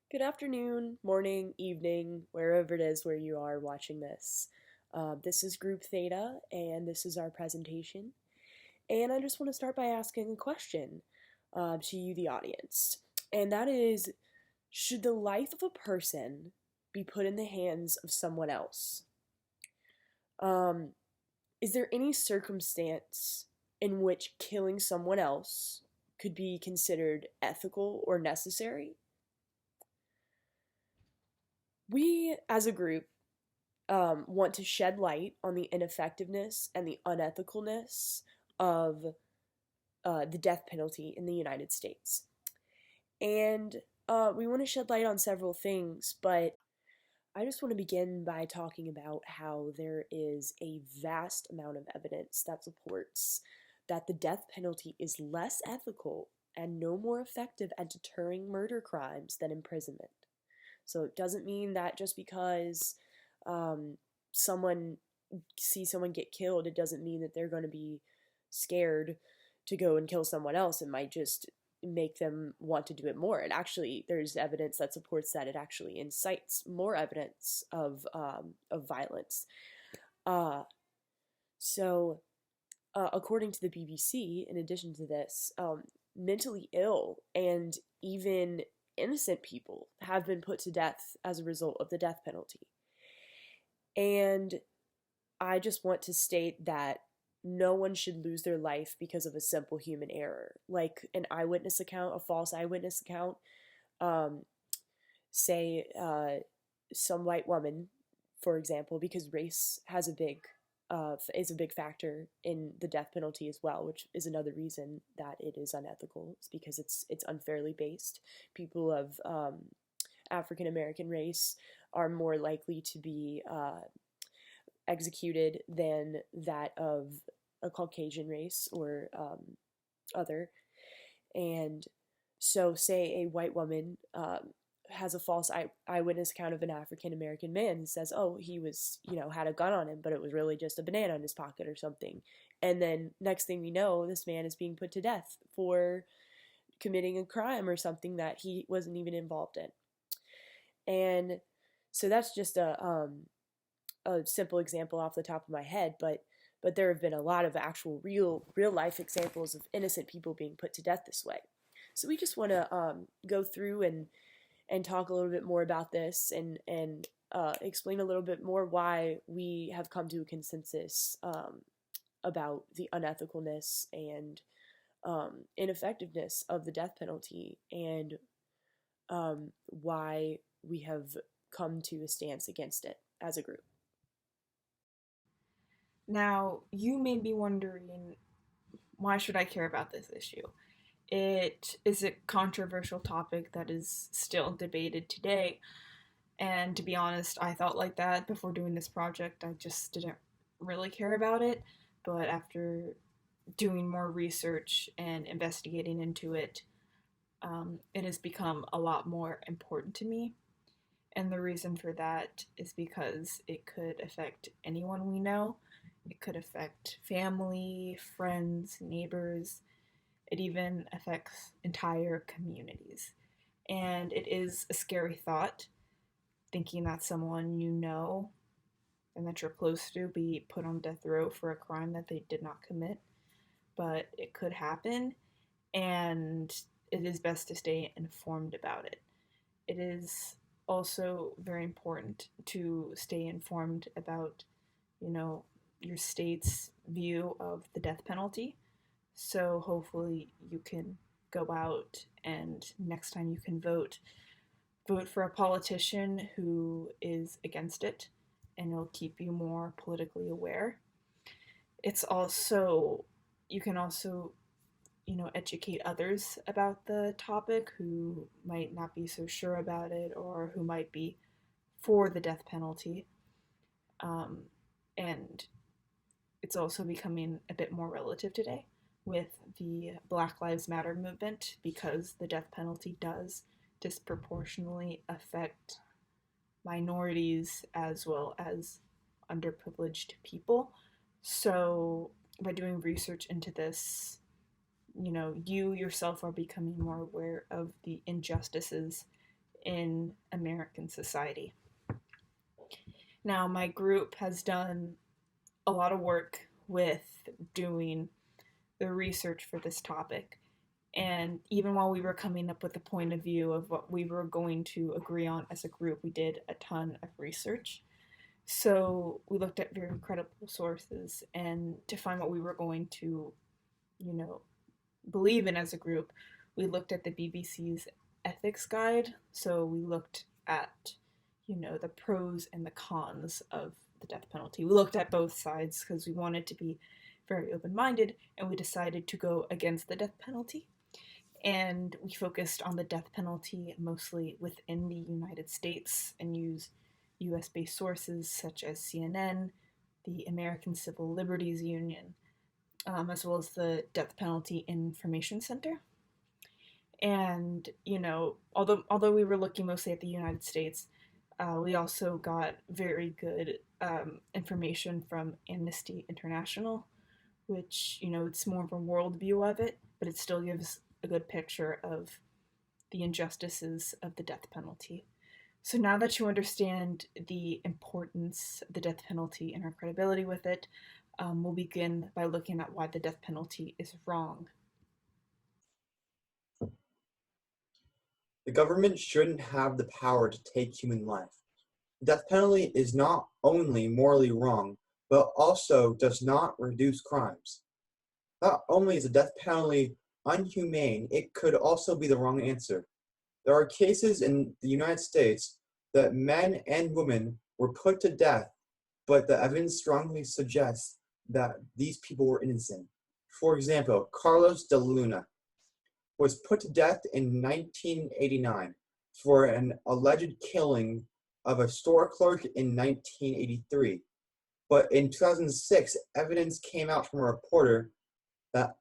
Good afternoon, morning, evening, wherever it is where you are watching this. This is Group Theta, and this is our presentation. And I just want to start by asking a question to you, the audience. And that is, should the life of a person be put in the hands of someone else? Um, is there any circumstance in which killing someone else could be considered ethical or necessary? We, as a group, want to shed light on the ineffectiveness and the unethicalness of the death penalty in the United States. And we want to shed light on several things, but I just want to begin by talking about how there is a vast amount of evidence that supports that the death penalty is less ethical and no more effective at deterring murder crimes than imprisonment. So it doesn't mean that just because um, someone sees someone get killed, it doesn't mean that they're going to be scared to go and kill someone else. It might just make them want to do it more. And actually, there's evidence that supports that it actually incites more evidence of violence. Uh, so, according to the BBC, in addition to this, mentally ill and even innocent people have been put to death as a result of the death penalty. And I just want to state that no one should lose their life because of a simple human error, like an eyewitness account, a false eyewitness account. Um, say some white woman, for example, because race has a big is a big factor in the death penalty as well, which is another reason that it is unethical. It's because it's unfairly based. People of African American race are more likely to be executed than that of a Caucasian race or other. And so, say a white woman has a false eyewitness account of an African American man and says, "Oh, he was, had a gun on him, but it was really just a banana in his pocket or something." And then next thing we know, this man is being put to death for committing a crime or something that he wasn't even involved in. And so that's just a simple example off the top of my head, but there have been a lot of actual real life examples of innocent people being put to death this way. So we just want to go through and talk a little bit more about this and explain a little bit more why we have come to a consensus about the unethicalness and ineffectiveness of the death penalty and why we have come to a stance against it as a group. Now, you may be wondering, why should I care about this issue? It is a controversial topic that is still debated today, and to be honest, I thought like that before doing this project. I just didn't really care about it, but after doing more research and investigating into it, it has become a lot more important to me. And the reason for that is because it could affect anyone we know. It could affect family, friends, neighbors. It even affects entire communities. And it is a scary thought thinking that someone you know and that you're close to be put on death row for a crime that they did not commit. But it could happen, and it is best to stay informed about it. It is also very important to stay informed about, you know, your state's view of the death penalty. So hopefully you can go out and next time you can vote for a politician who is against it, and it'll keep you more politically aware. It's also, you can also, educate others about the topic who might not be so sure about it or who might be for the death penalty. Um, and it's also becoming a bit more relative today with the Black Lives Matter movement because the death penalty does disproportionately affect minorities as well as underprivileged people. So, by doing research into this, you yourself are becoming more aware of the injustices in American society. Now, my group has done a lot of work with doing the research for this topic. And even while we were coming up with a point of view of what we were going to agree on as a group, we did a ton of research. So we looked at very credible sources, and to find what we were going to, you know, believe in as a group, we looked at the BBC's ethics guide. So we looked at, the pros and the cons of the death penalty. We looked at both sides because we wanted to be very open minded, and we decided to go against the death penalty. And we focused on the death penalty mostly within the United States and use US based sources such as CNN, the American Civil Liberties Union, as well as the Death Penalty Information Center. And although we were looking mostly at the United States, we also got very good information from Amnesty International, which it's more of a worldview of it, but it still gives a good picture of the injustices of the death penalty. So now that you understand the importance of the death penalty and our credibility with it, we'll begin by looking at why the death penalty is wrong. The government shouldn't have the power to take human life. The death penalty is not only morally wrong, but also does not reduce crimes. Not only is the death penalty unhumane, it could also be the wrong answer. There are cases in the United States that men and women were put to death, but the evidence strongly suggests that these people were innocent. For example, Carlos de Luna was put to death in 1989 for an alleged killing of a store clerk in 1983. But in 2006, evidence came out from a reporter that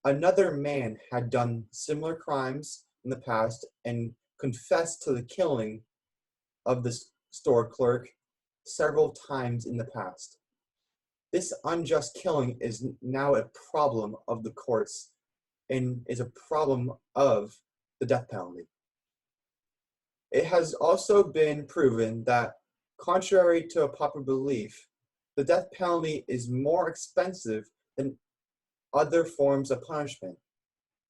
another man had done similar crimes in the past and confessed to the killing of the store clerk several times in the past. This unjust killing is now a problem of the courts and is a problem of the death penalty. It has also been proven that, contrary to a popular belief, the death penalty is more expensive than other forms of punishment.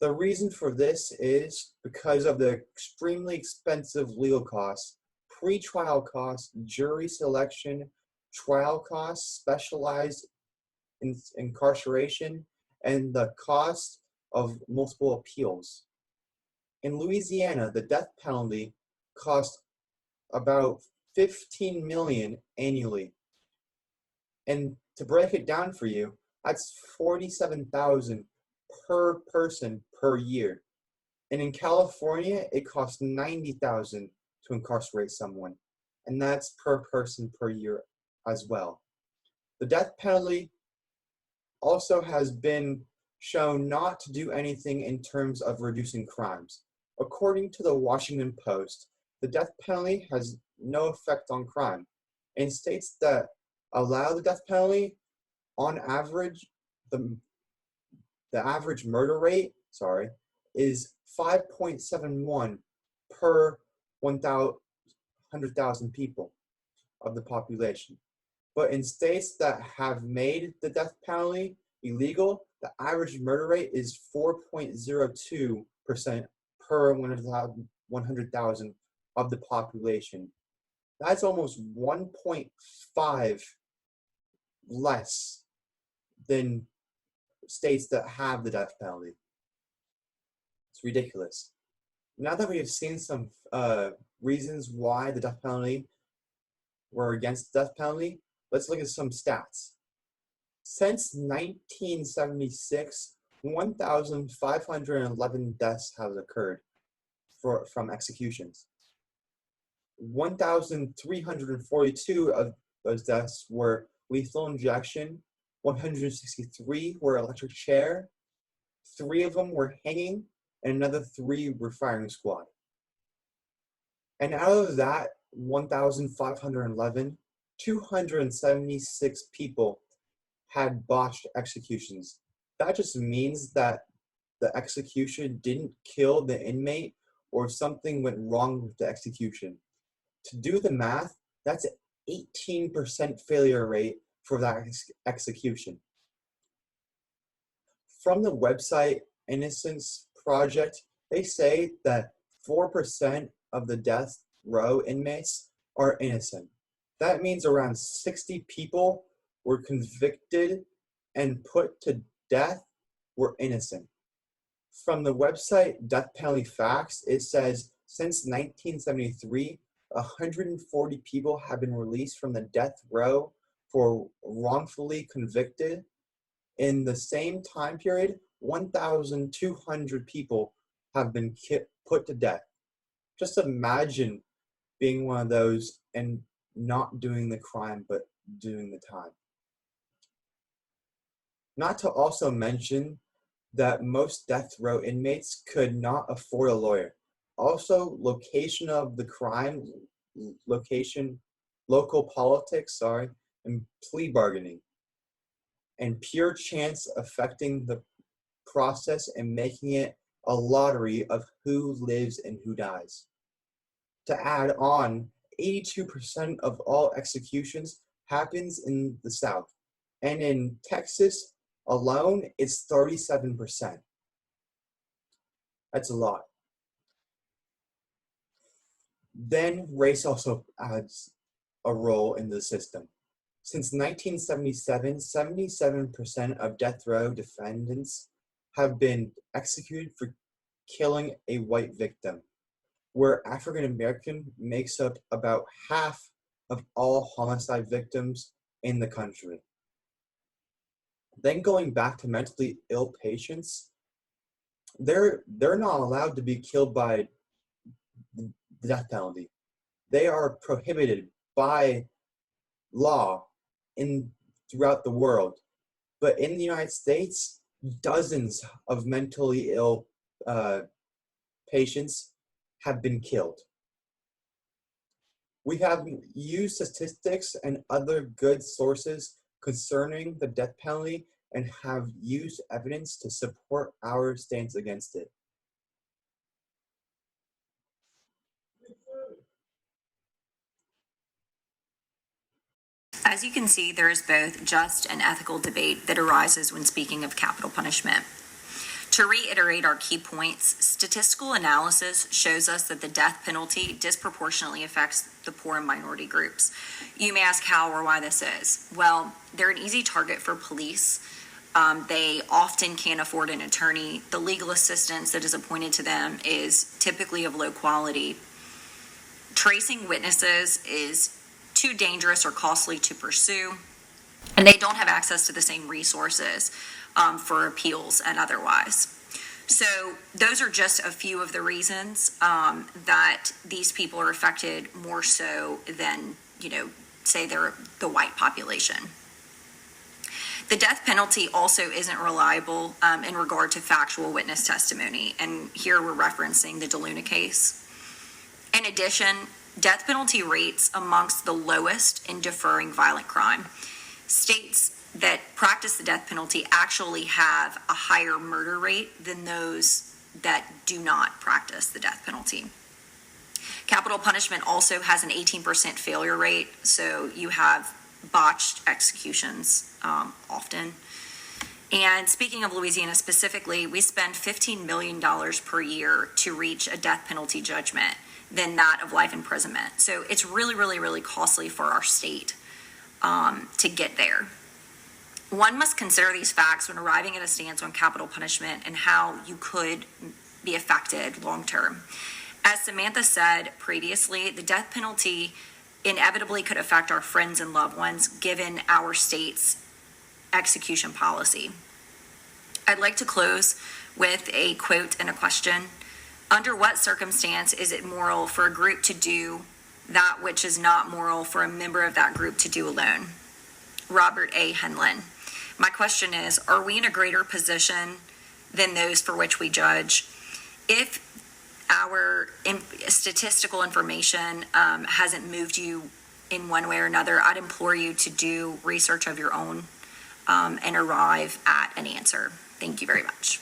The reason for this is because of the extremely expensive legal costs, pre-trial costs, jury selection, trial costs, specialized incarceration, and the cost of multiple appeals. In Louisiana, the death penalty costs about $15 million annually. And to break it down for you, that's $47,000 per person per year. And in California, it costs $90,000 to incarcerate someone, and that's per person per year as well. The death penalty also has been shown not to do anything in terms of reducing crimes. According to the Washington Post, the death penalty has no effect on crime. In states that allow the death penalty, on average, the average murder rate, is 5.71 per 100,000 people of the population. But in states that have made the death penalty illegal, the average murder rate is 4.02% per 100,000 of the population. That's almost 1.5 less than states that have the death penalty. It's ridiculous. Now that we have seen some reasons why the death penalty were against the death penalty, let's look at some stats. Since 1976, 1,511 deaths have occurred from executions. 1,342 of those deaths were lethal injection, 163 were electric chair, 3 of them were hanging, and another 3 were firing squad. And out of that 1,511, 276 people had botched executions. That just means that the execution didn't kill the inmate or something went wrong with the execution. To do the math, that's an 18% failure rate for that execution. From the website Innocence Project, they say that 4% of the death row inmates are innocent. That means around 60 people were convicted and put to death were innocent. From the website Death Penalty Facts, it says since 1973, 140 people have been released from the death row for wrongfully convicted. In the same time period, 1,200 people have been put to death. Just imagine being one of those and not doing the crime, but doing the time. Not to also mention that most death row inmates could not afford a lawyer. Also, location of the crime, local politics, and plea bargaining, and pure chance affecting the process and making it a lottery of who lives and who dies. To add on, 82% of all executions happens in the South, and in Texas alone, it's 37%. That's a lot. Then race also adds a role in the system. Since 1977, 77% of death row defendants have been executed for killing a white victim, where African American makes up about half of all homicide victims in the country. Then going back to mentally ill patients, they're not allowed to be killed by the death penalty. They are prohibited by law throughout the world. But in the United States, dozens of mentally ill patients have been killed. We have used statistics and other good sources concerning the death penalty and have used evidence to support our stance against it. As you can see, there is both just and ethical debate that arises when speaking of capital punishment. To reiterate our key points, statistical analysis shows us that the death penalty disproportionately affects the poor and minority groups. You may ask how or why this is. Well, they're an easy target for police. They often can't afford an attorney. The legal assistance that is appointed to them is typically of low quality. Tracing witnesses is too dangerous or costly to pursue, and they don't have access to the same resources for appeals and otherwise. So those are just a few of the reasons that these people are affected more so than, say they're the white population. The death penalty also isn't reliable in regard to factual witness testimony, and here we're referencing the DeLuna case. In addition, death penalty rates amongst the lowest in deferring violent crime. States that practice the death penalty actually have a higher murder rate than those that do not practice the death penalty. Capital punishment also has an 18% failure rate, so you have botched executions often. And speaking of Louisiana specifically, we spend $15 million per year to reach a death penalty judgment than that of life imprisonment. So it's really, really, really costly for our state to get there. One must consider these facts when arriving at a stance on capital punishment and how you could be affected long term. As Samantha said previously, the death penalty inevitably could affect our friends and loved ones given our state's execution policy. I'd like to close with a quote and a question. Under what circumstance is it moral for a group to do that which is not moral for a member of that group to do alone? Robert A. Henlon. My question is, are we in a greater position than those for which we judge? If our statistical information hasn't moved you in one way or another, I'd implore you to do research of your own and arrive at an answer. Thank you very much.